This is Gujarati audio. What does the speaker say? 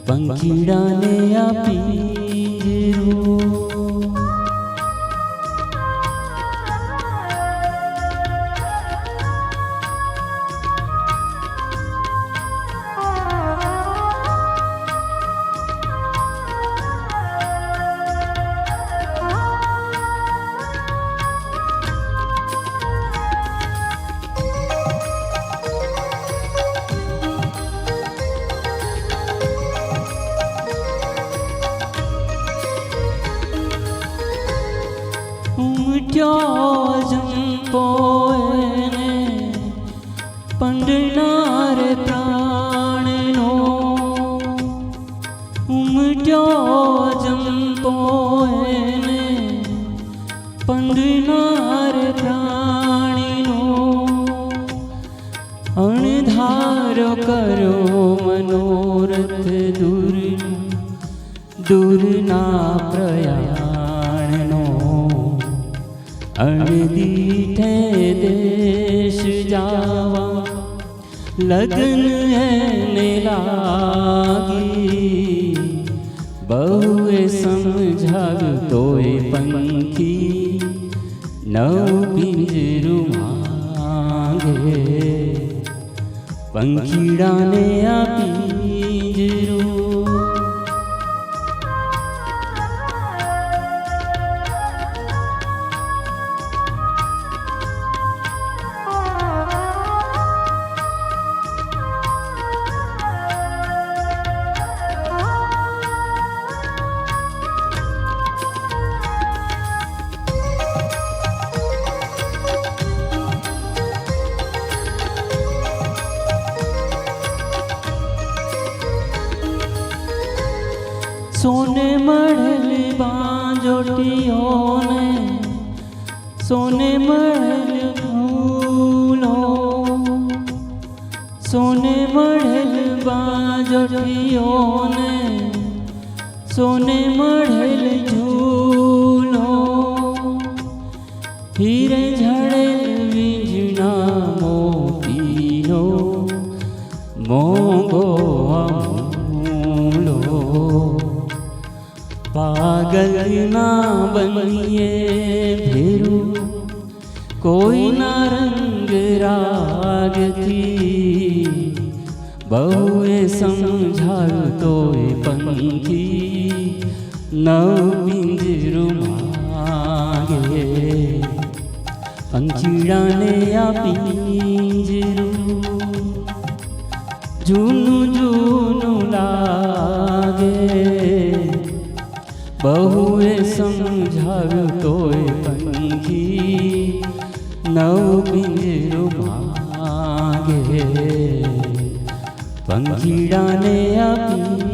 પંખીડાને આપી ઉમટ્યો જંપો એને પંડનાર પ્રાણનો ઉમટ્યો જંપો એને પંડનાર પ્રાણીનો અણધારો કર્યો મનોરથ દૂરના પ્રયાણનો અણદીઠે દેશ જાવા લગન એને લાગી બહુએ સમજાવ્યું તોય પંખી નવ પિંજરું માંગે પંખીડાને આપી પિંજરું सोने मढ़ल बांजोटियों ने सोने मढ़ल फूलो सोने मढ़ल बांजोटियों ने सोने मढ़ल झूलो हीरे झड़ल वींजना मोतीनो मोंगो पागल ना बनिए भेरू कोई ना रंग राग थी बहुए समझाયું તોય પંખી નવ પિંજરું માંગે પંખીડાને આપી પિંજરું જૂનું જૂનું લાગે बहुए समझाव्યું તોય પંખી નવ પિંજરું માંગે પંખીડાને આપી